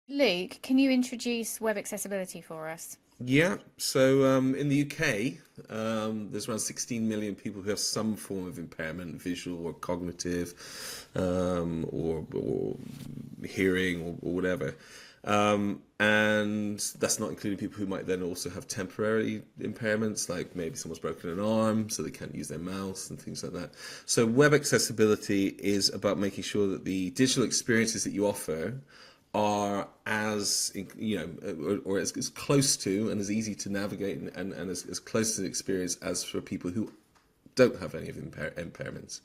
Luke, can you introduce web accessibility for us? Yeah, so in the UK, there's around 16 million people who have some form of impairment, visual or cognitive, or hearing or whatever. And that's not including people who might then also have temporary impairments, like maybe someone's broken an arm, so they can't use their mouse and things like that. So web accessibility is about making sure that the digital experiences that you offer are as or as close to and as easy to navigate and as close to the experience as for people who don't have any of the impairments.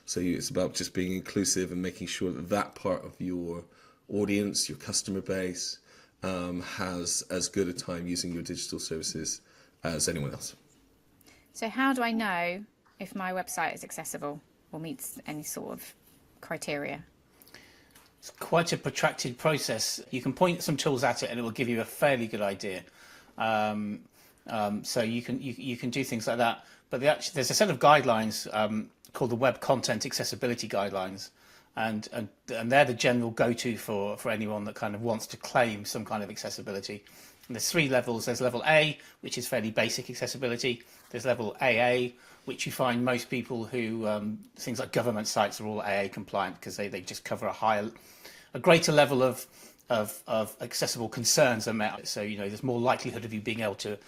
So it's about just being inclusive and making sure that that part of your audience, your customer base, has as good a time using your digital services as anyone else. So, how do I know if my website is accessible or meets any sort of criteria? It's quite a protracted process. You can point some tools at it and it will give you a fairly good idea. So you can do things like that. But there's a set of guidelines called the Web Content Accessibility Guidelines, and they're the general go-to for anyone that kind of wants to claim some kind of accessibility. And there's three levels. There's level A, which is fairly basic accessibility. There's level AA, which you find most people who things like government sites are all AA compliant because they just cover a greater level of accessible concerns are met. So there's more likelihood of you being able to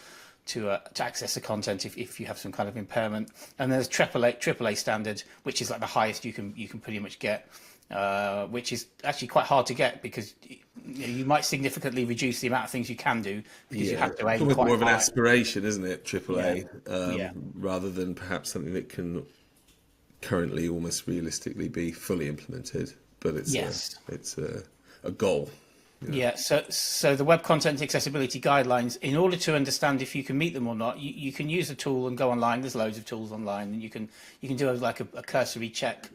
access the content if you have some kind of impairment. And there's AAA standard, which is like the highest you can pretty much get, which is actually quite hard to get because you might significantly reduce the amount of things you can do because you have to It's aim almost quite more of an high. aspiration, isn't it? Yeah, AAA, yeah, rather than perhaps something that can currently almost realistically be fully implemented. But yes. it's a goal. Yeah, so the Web Content Accessibility Guidelines, in order to understand if you can meet them or not, you can use a tool and go online. There's loads of tools online, and you can do a cursory check.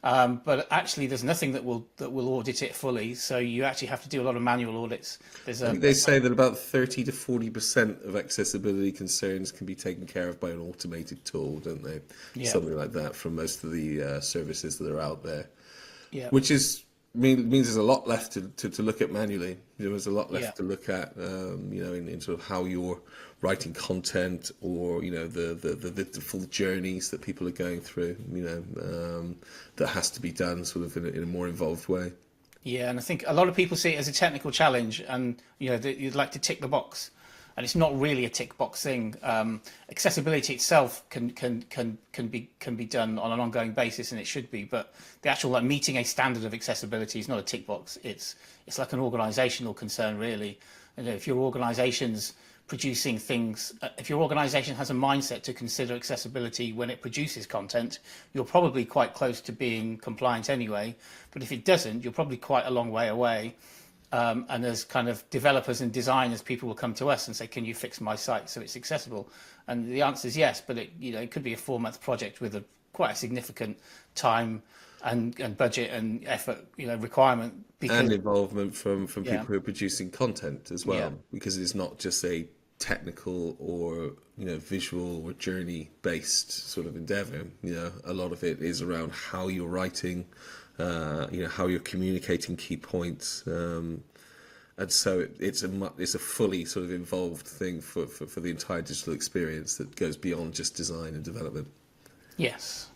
But actually, there's nothing that will audit it fully. So you actually have to do a lot of manual audits. There's I think they say that about 30 to 40% of accessibility concerns can be taken care of by an automated tool, don't they? yeah, Something like that from most of the services that are out there, yeah, which means there's a lot left to look at manually. There's a lot yeah. left to look at, in sort of how you're writing content, or the full journeys that people are going through. That has to be done sort of in a more involved way. Yeah, and I think a lot of people see it as a technical challenge, and you'd like to tick the box, and it's not really a tick box thing. Accessibility itself can be done on an ongoing basis, and it should be. But the actual meeting a standard of accessibility is not a tick box. It's like an organisational concern, really. And if your organisation's producing things, if your organisation has a mindset to consider accessibility when it produces content, you're probably quite close to being compliant anyway. But if it doesn't, you're probably quite a long way away. And as kind of developers and designers, people will come to us and say, "Can you fix my site so it's accessible?" And the answer is yes, but it could be a 4-month project with quite a significant time and budget and effort requirement because And involvement from yeah, people who are producing content as yeah, well, because it's not just a technical or visual or journey based sort of endeavor. A lot of it is around how you're writing, how you're communicating key points, and so it's a fully sort of involved thing for the entire digital experience that goes beyond just design and development. yes.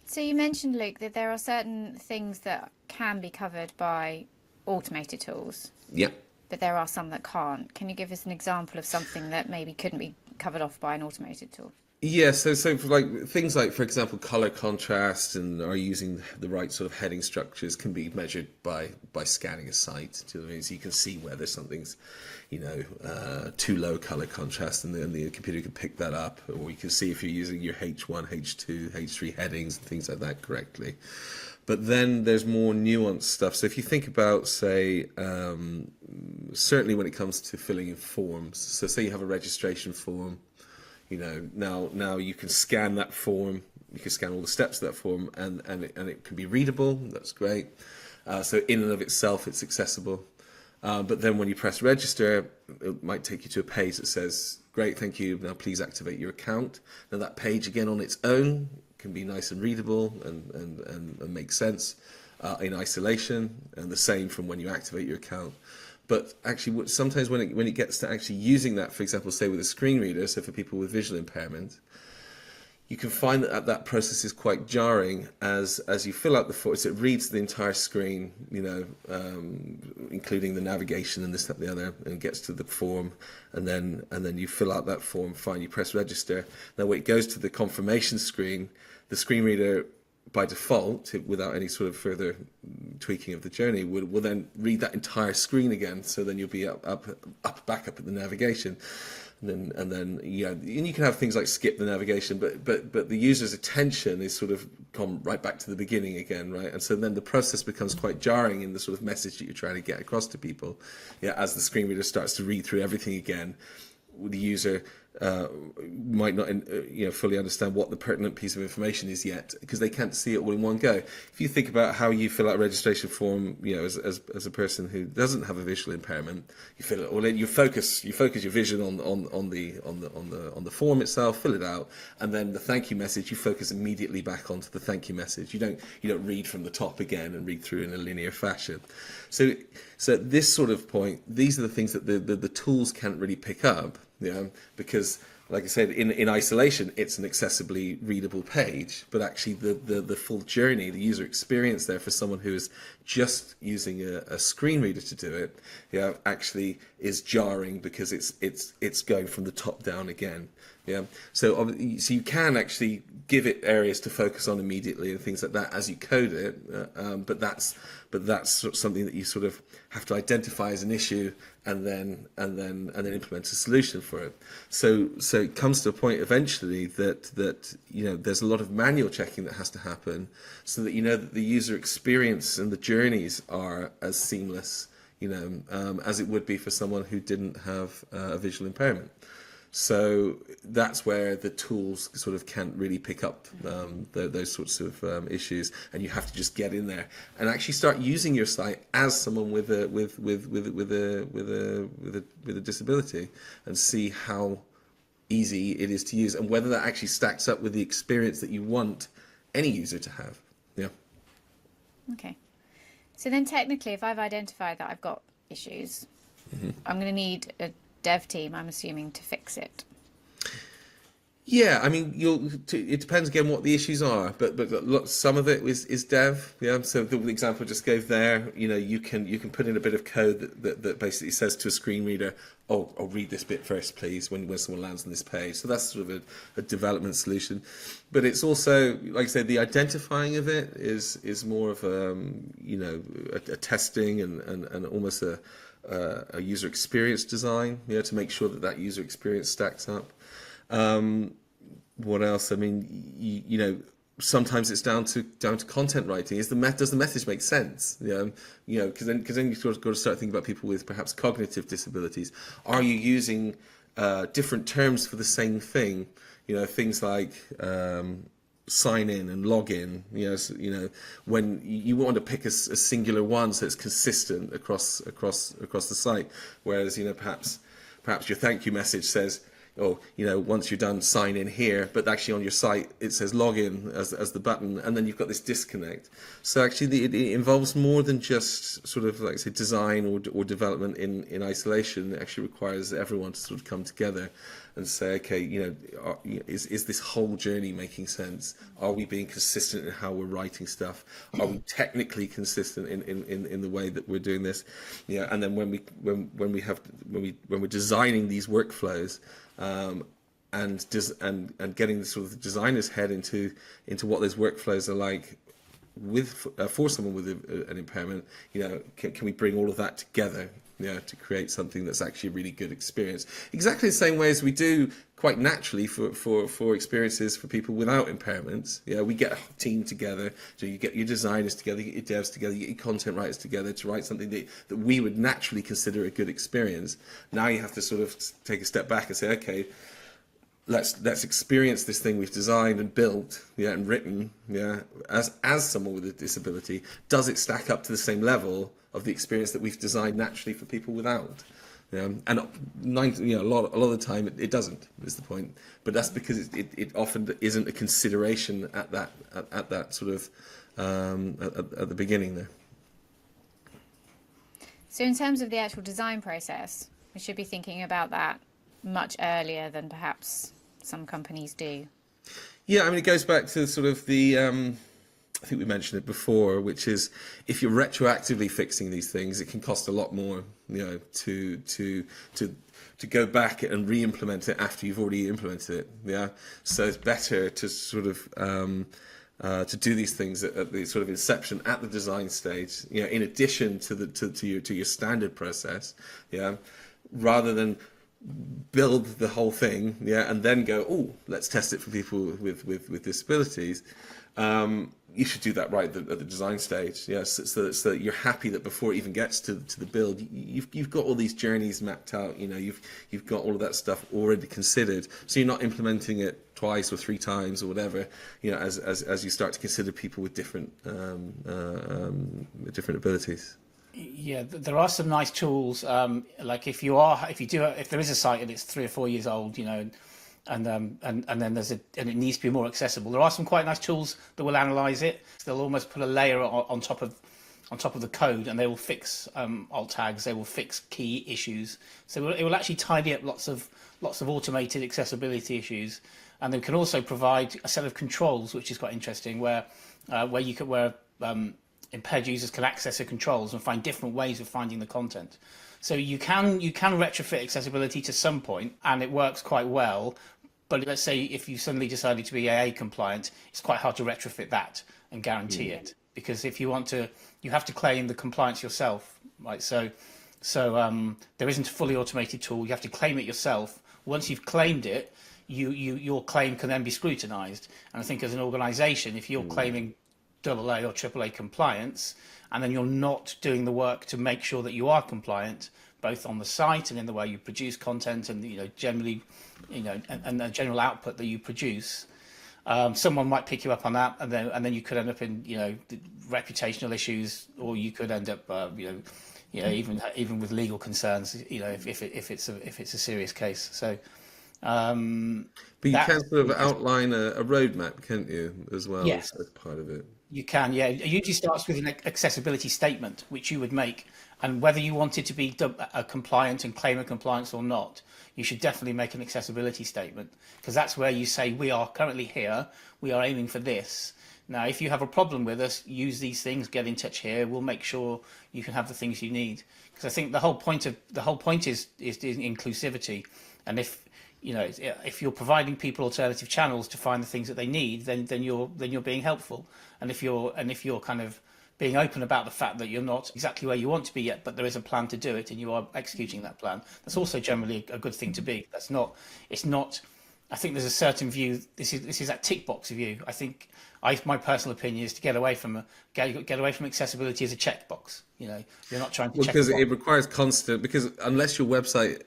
So, you mentioned, Luke, that there are certain things that can be covered by automated tools, Yeah. but there are some that can't. Can you give us an example of something that maybe couldn't be covered off by an automated tool? Yeah, so for things like, for example, color contrast and are using the right sort of heading structures can be measured by scanning a site. Do you know what I mean? So you can see whether something's, too low color contrast, and the computer can pick that up, or you can see if you're using your H1, H2, H3 headings and things like that correctly. But then there's more nuanced stuff. So if you think about, say, certainly when it comes to filling in forms. So say you have a registration form. Now you can scan that form. You can scan all the steps of that form, and it can be readable. That's great. So in and of itself, it's accessible. But then when you press register, it might take you to a page that says, "Great, thank you. Now please activate your account." Now that page again on its own can be nice and readable and make sense. in isolation, and the same from when you activate your account. But actually, sometimes when it gets to actually using that, for example, say with a screen reader, so for people with visual impairment, you can find that process is quite jarring as you fill out the form. So it reads the entire screen, including the navigation and this, that, and the other, and gets to the form, and then you fill out that form. Fine, you press register. Now, when it goes to the confirmation screen, the screen reader, by default, without any sort of further tweaking of the journey, will then read that entire screen again. So then you'll be back up at the navigation. And then and you can have things like skip the navigation, but the user's attention is sort of gone right back to the beginning again, right? And so then the process becomes quite jarring in the sort of message that you're trying to get across to people. As the screen reader starts to read through everything again, the user might not fully understand what the pertinent piece of information is yet, because they can't see it all in one go. If you think about how you fill out a registration form, as a person who doesn't have a visual impairment, you fill it all in. You focus your vision on the form itself, fill it out, and then the thank you message, you focus immediately back onto the thank you message. You don't read from the top again and read through in a linear fashion. So at this sort of point, these are the things that the tools can't really pick up. Because, like I said, in isolation, it's an accessibly readable page, but actually the full journey, the user experience there for someone who is just using a screen reader to do it, actually is jarring, because it's going from the top down again. So you can actually give it areas to focus on immediately and things like that as you code it, but that's something that you sort of have to identify as an issue and then implement a solution for it. So it comes to a point eventually that there's a lot of manual checking that has to happen, so that that the user experience and the journeys are as seamless as it would be for someone who didn't have a visual impairment. So that's where the tools sort of can't really pick up those sorts of issues, and you have to just get in there and actually start using your site as someone with a disability, and see how easy it is to use, and whether that actually stacks up with the experience that you want any user to have. Okay. So then, technically, if I've identified that I've got issues, I'm going to need a dev team, I'm assuming, to fix it. Yeah, I mean, it depends again what the issues are, but look, some of it is dev. So the example I just gave there, you can put in a bit of code that basically says to a screen reader, "Oh, read this bit first, please," when someone lands on this page. So that's sort of a development solution. But it's also, like I said, the identifying of it is more of a testing and almost a user experience design, to make sure that user experience stacks up. What else? I mean, sometimes it's down to content writing. Does the message make sense? Because then you've got to start thinking about people with perhaps cognitive disabilities. Are you using different terms for the same thing? Things like sign in and log in. When you want to pick a singular one so it's consistent across the site, whereas perhaps your thank you message says, once you're done, sign in here, but actually on your site it says login as the button, and then you've got this disconnect. So actually it involves more than just sort of, like I say, design or development in isolation. It actually requires everyone to sort of come together and say, okay, is this whole journey making sense? Are we being consistent in how we're writing stuff? Are we technically consistent in the way that we're doing this? And then when we're designing these workflows, and getting the sort of designer's head into what those workflows are like for someone with an impairment, can we bring all of that together, to create something that's actually a really good experience? Exactly the same way as we do quite naturally for experiences for people without impairments. We get a team together, so you get your designers together, you get your devs together, you get your content writers together to write something that we would naturally consider a good experience. Now you have to sort of take a step back and say, okay, let's experience this thing we've designed and built, and written, as someone with a disability. Does it stack up to the same level of the experience that we've designed naturally for people without? And a lot of the time it doesn't, is the point. But that's because it often isn't a consideration at that sort of at the beginning there. So in terms of the actual design process, we should be thinking about that much earlier than perhaps some companies do. Yeah, I mean, it goes back to sort of the, I think we mentioned it before, which is if you're retroactively fixing these things, it can cost a lot more, to go back and re-implement it after you've already implemented it. Yeah, so it's better to sort of to do these things at the sort of inception, at the design stage. In addition to your standard process. Yeah, rather than build the whole thing, and then go, oh, let's test it for people with disabilities. You should do that right at the design stage, so that you're happy that before it even gets to the build, you've got all these journeys mapped out. You've got all of that stuff already considered, so you're not implementing it twice or three times or whatever. As you start to consider people with different abilities. Yeah, there are some nice tools. Like if there is a site and it's 3 or 4 years old, and then and it needs to be more accessible. There are some quite nice tools that will analyze it. They'll almost put a layer on top of the code, and they will fix alt tags. They will fix key issues. So it will actually tidy up lots of automated accessibility issues, and they can also provide a set of controls, which is quite interesting, where impaired users can access the controls and find different ways of finding the content. So you can retrofit accessibility to some point, and it works quite well. But let's say if you suddenly decided to be AA compliant, it's quite hard to retrofit that and guarantee it, because if you want to, you have to claim the compliance yourself, right? So there isn't a fully automated tool. You have to claim it yourself. Once you've claimed it, your claim can then be scrutinised. And I think as an organisation, if you're claiming AA or AAA compliance, and then you're not doing the work to make sure that you are compliant, both on the site and in the way you produce content, and generally, and the general output that you produce, someone might pick you up on that, and then you could end up in reputational issues, or you could end up even with legal concerns, if it's a serious case. So. But you can sort of outline a roadmap, can't you, as well, Yes. as part of it? You can, yeah. It usually starts with an accessibility statement, which you would make, and whether you wanted to be compliant and claim a compliance or not, you should definitely make an accessibility statement, because that's where you say, we are currently here, we are aiming for this. Now, if you have a problem with us, use these things, get in touch here. We'll make sure you can have the things you need, because I think the whole point is inclusivity, and if you're providing people alternative channels to find the things that they need, then you're being helpful. And if you're kind of being open about the fact that you're not exactly where you want to be yet, but there is a plan to do it, and you are executing that plan, that's also generally a good thing to be. It's not. I think there's a certain view. This is that tick box view. I think my personal opinion is to get away from accessibility as a checkbox. You're not trying to check. Because it requires constant. Because unless your website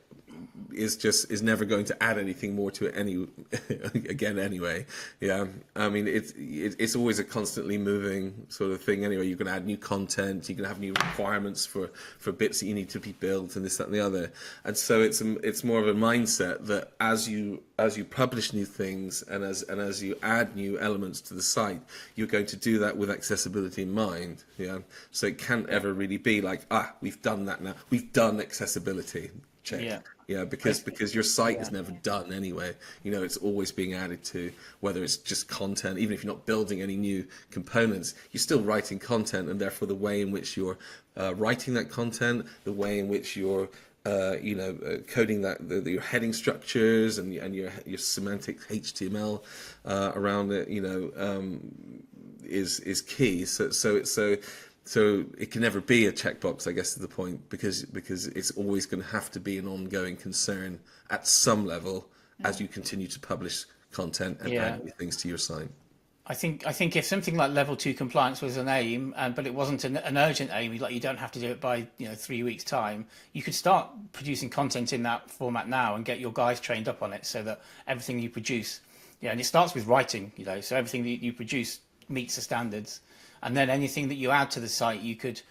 is never going to add anything more to it anyway. Yeah, I mean it's always a constantly moving sort of thing anyway. You can add new content, you can have new requirements for bits that you need to be built, and this, that, and the other. And so it's more of a mindset that as you publish new things, and as you add new elements to the site, you're going to do that with accessibility in mind. Yeah, so it can't ever really be like, we've done that now, we've done accessibility. Check. Yeah, because your site is never done anyway. It's always being added to, whether it's just content, even if you're not building any new components, you're still writing content, and therefore the way in which you're writing that content, the way in which you're coding that, your heading structures and your semantic HTML around it, is key. So it can never be a checkbox, I guess, is the point, because it's always going to have to be an ongoing concern at some level as you continue to publish content and add new things to your site. I think if something like level 2 compliance was an aim, but it wasn't an urgent aim, like you don't have to do it by 3 weeks time, you could start producing content in that format now and get your guys trained up on it, so that everything you produce, and it starts with writing, so everything that you produce meets the standards. And then anything that you add to the site, you could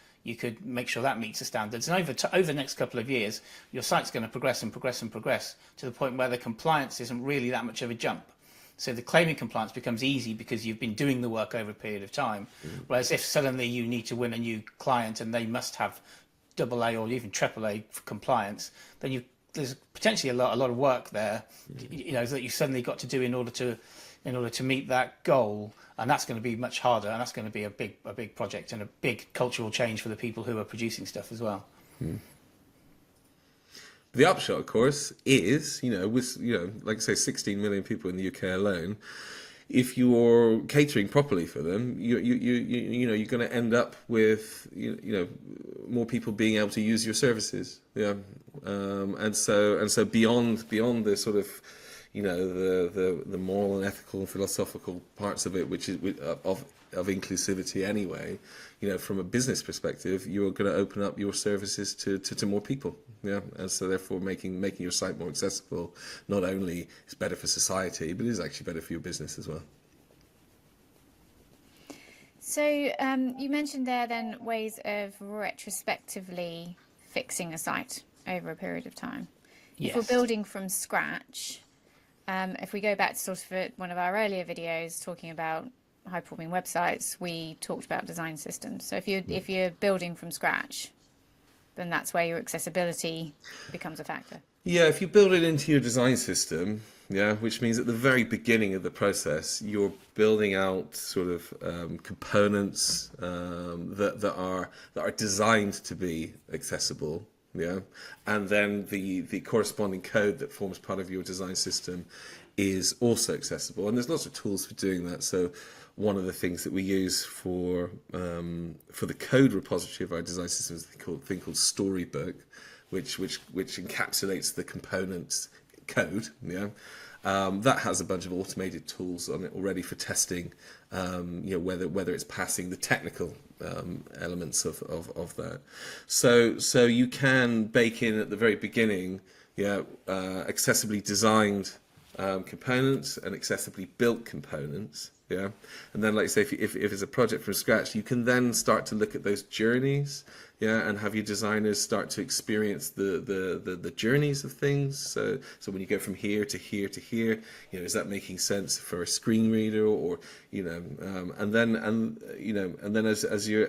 make sure that meets the standards. And over the next couple of years, your site's going to progress and progress and progress to the point where the compliance isn't really that much of a jump. So the claiming compliance becomes easy because you've been doing the work over a period of time. Whereas if suddenly you need to win a new client and they must have AA or even AAA compliance, then there's potentially a lot of work there, that you suddenly got to do in order to meet that goal, and that's going to be much harder, and that's going to be a big project and a big cultural change for the people who are producing stuff as well. The upshot, of course, is, with, like I say, 16 million people in the UK alone, if you're catering properly for them, you're going to end up with, more people being able to use your services. Yeah. And so beyond the sort of, the moral and ethical and philosophical parts of it, which is of inclusivity anyway, from a business perspective, you're going to open up your services to more people. Yeah, and so therefore making your site more accessible not only is better for society, but it is actually better for your business as well. So you mentioned there then ways of retrospectively fixing a site over a period of time. Yes. If we're building from scratch, if we go back to sort of one of our earlier videos talking about high-performing websites, we talked about design systems. So if you're building from scratch, then that's where your accessibility becomes a factor. Yeah, if you build it into your design system, which means at the very beginning of the process, you're building out sort of components that are designed to be accessible. Yeah, and then the corresponding code that forms part of your design system is also accessible, and there's lots of tools for doing that. So one of the things that we use for the code repository of our design system is a thing called Storybook, which encapsulates the components code. Yeah, that has a bunch of automated tools on it already for testing. Whether it's passing the technical elements of that. So you can bake in at the very beginning, accessibly designed components and accessibly built components. Yeah, and then, like I say, if it's a project from scratch, you can then start to look at those journeys, and have your designers start to experience the journeys of things. So when you go from here to here to here, is that making sense for a screen reader, or and then as your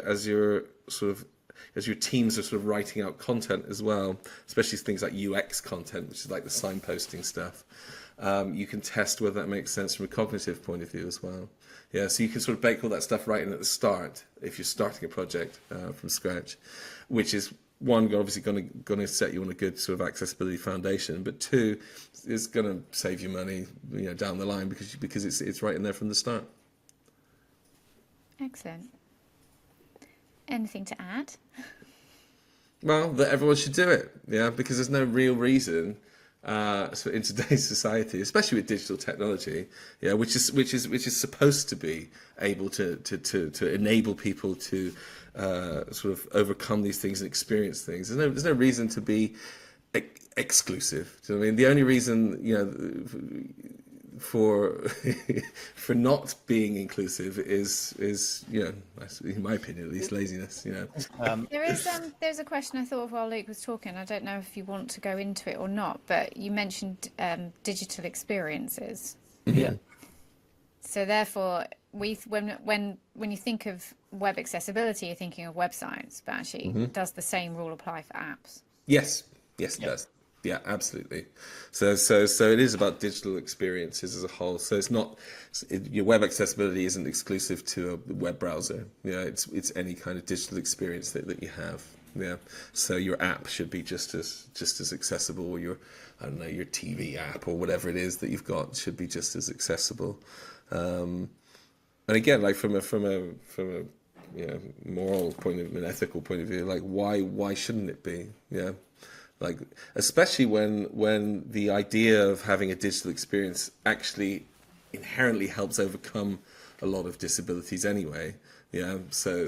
teams are sort of writing out content as well, especially things like UX content, which is like the signposting stuff. You can test whether that makes sense from a cognitive point of view as well. Yeah, so you can sort of bake all that stuff right in at the start if you're starting a project from scratch, which is one, obviously going to set you on a good sort of accessibility foundation, but two, is going to save you money, down the line because it's right in there from the start. Excellent. Anything to add? Well, that everyone should do it, because there's no real reason. So in today's society, especially with digital technology, which is supposed to be able to enable people to sort of overcome these things and experience things. There's no reason to be exclusive. Do you know what I mean? The only reason for not being inclusive is in my opinion at least, laziness. There's a question I thought of while Luke was talking. I don't know if you want to go into it or not, but you mentioned digital experiences. Yeah. So therefore, when you think of web accessibility, you're thinking of websites, but actually, does the same rule apply for apps? Yes, it does. Yeah, absolutely. So it is about digital experiences as a whole. So it's not your web accessibility isn't exclusive to a web browser. It's any kind of digital experience that you have. Yeah. So your app should be just as accessible, or your TV app or whatever it is that you've got should be just as accessible. And again, like from a moral point of view, an ethical point of view, like why shouldn't it be? Yeah. Like, especially when the idea of having a digital experience actually inherently helps overcome a lot of disabilities anyway. Yeah, so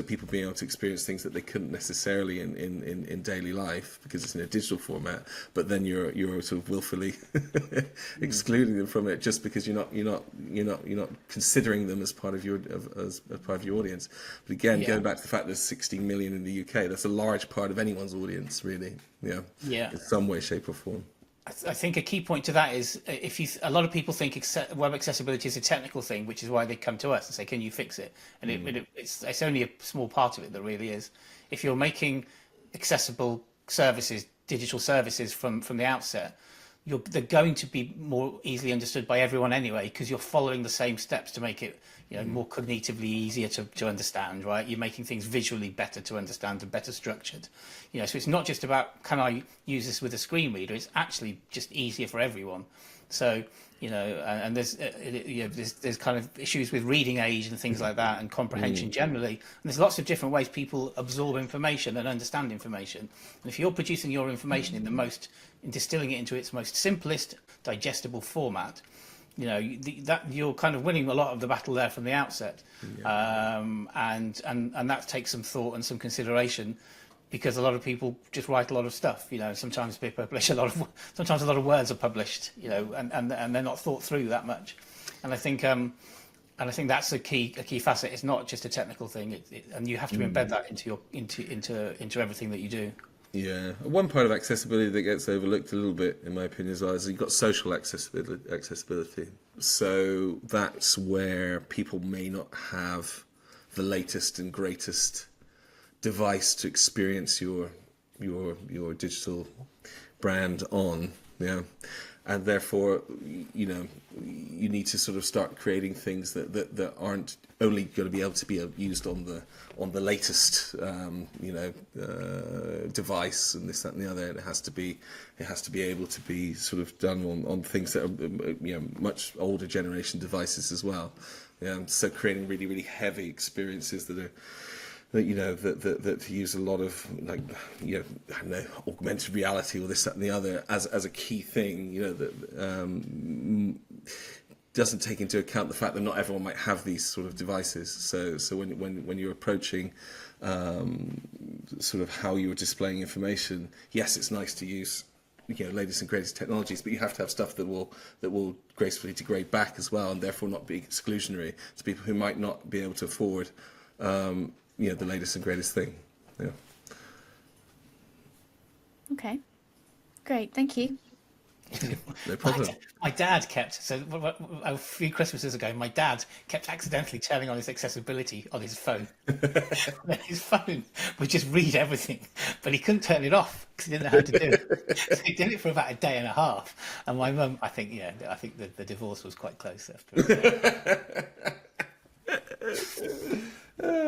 people being able to experience things that they couldn't necessarily in daily life because it's in a digital format, but then you're sort of willfully excluding them from it just because you're not considering them as part of your as part of your audience. But again, going back to the fact there's 16 million in the UK, that's a large part of anyone's audience, really. Yeah. In some way, shape, or form. I think a key point to that is a lot of people think web accessibility is a technical thing, which is why they come to us and say, "Can you fix it?" And it's only a small part of it that really is. If you're making accessible services, digital services from the outset, they're going to be more easily understood by everyone anyway, because you're following the same steps to make it, more cognitively easier to understand, right? You're making things visually better to understand and better structured. So it's not just about, can I use this with a screen reader? It's actually just easier for everyone. So, and there's kind of issues with reading age and things like that, and comprehension generally. And there's lots of different ways people absorb information and understand information. And if you're producing your information in distilling it into its most simplest, digestible format, that you're kind of winning a lot of the battle there from the outset. And that takes some thought and some consideration, because a lot of people just write a lot of stuff. Sometimes they publish sometimes a lot of words are published, and they're not thought through that much. And I think that's a key facet. It's not just a technical thing, and you have to embed that into everything that you do. Yeah, one part of accessibility that gets overlooked a little bit, in my opinion, as well, is you've got social accessibility. So that's where people may not have the latest and greatest device to experience your digital brand on, and therefore you need to sort of start creating things that aren't only going to be able to be used on the latest device and this, that, and the other. It has to be able to be sort of done on things that are much older generation devices as well. So creating really, really heavy experiences that use a lot of augmented reality or this, that, and the other as a key thing, that doesn't take into account the fact that not everyone might have these sort of devices. So when you're approaching sort of how you're displaying information, yes, it's nice to use latest and greatest technologies, but you have to have stuff that will gracefully degrade back as well, and therefore not be exclusionary to people who might not be able to afford the latest and greatest thing. Okay, great, thank you. No problem. My dad kept, a few Christmases ago, my dad kept accidentally turning on his accessibility on his phone. And his phone would just read everything, but he couldn't turn it off because he didn't know how to do it. So he did it for about a day and a half. And my mum, I think the divorce was quite close after.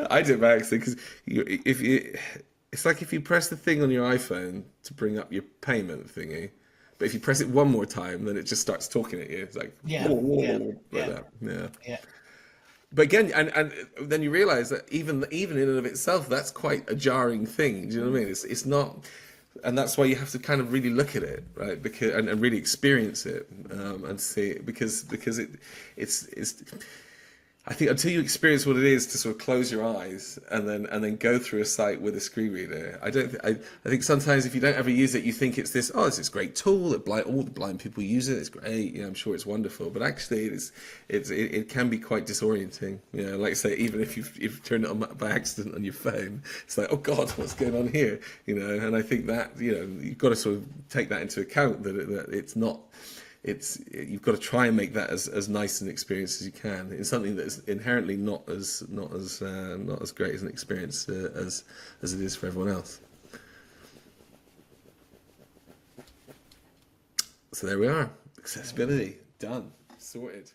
I do it by accident, because it's like if you press the thing on your iPhone to bring up your payment thingy, but if you press it one more time, then it just starts talking at you. It's like, Yeah. But again, and then you realise that even in and of itself, that's quite a jarring thing. Do you know what I mean? It's not, and that's why you have to kind of really look at it, right? Because and really experience it and see it, because it's. I think until you experience what it is to sort of close your eyes and then go through a site with a screen reader, I think sometimes if you don't ever use it, you think it's this great tool that all the blind people use it. It's great, I'm sure it's wonderful, but actually it can be quite disorienting. Like I say, even if you've turned it on by accident on your phone, it's like, oh God, what's going on here? And I think that you've got to sort of take that into account, that it's not. You've got to try and make that as nice an experience as you can. It's something that is inherently not as great as an experience as it is for everyone else. So there we are. Accessibility done, sorted.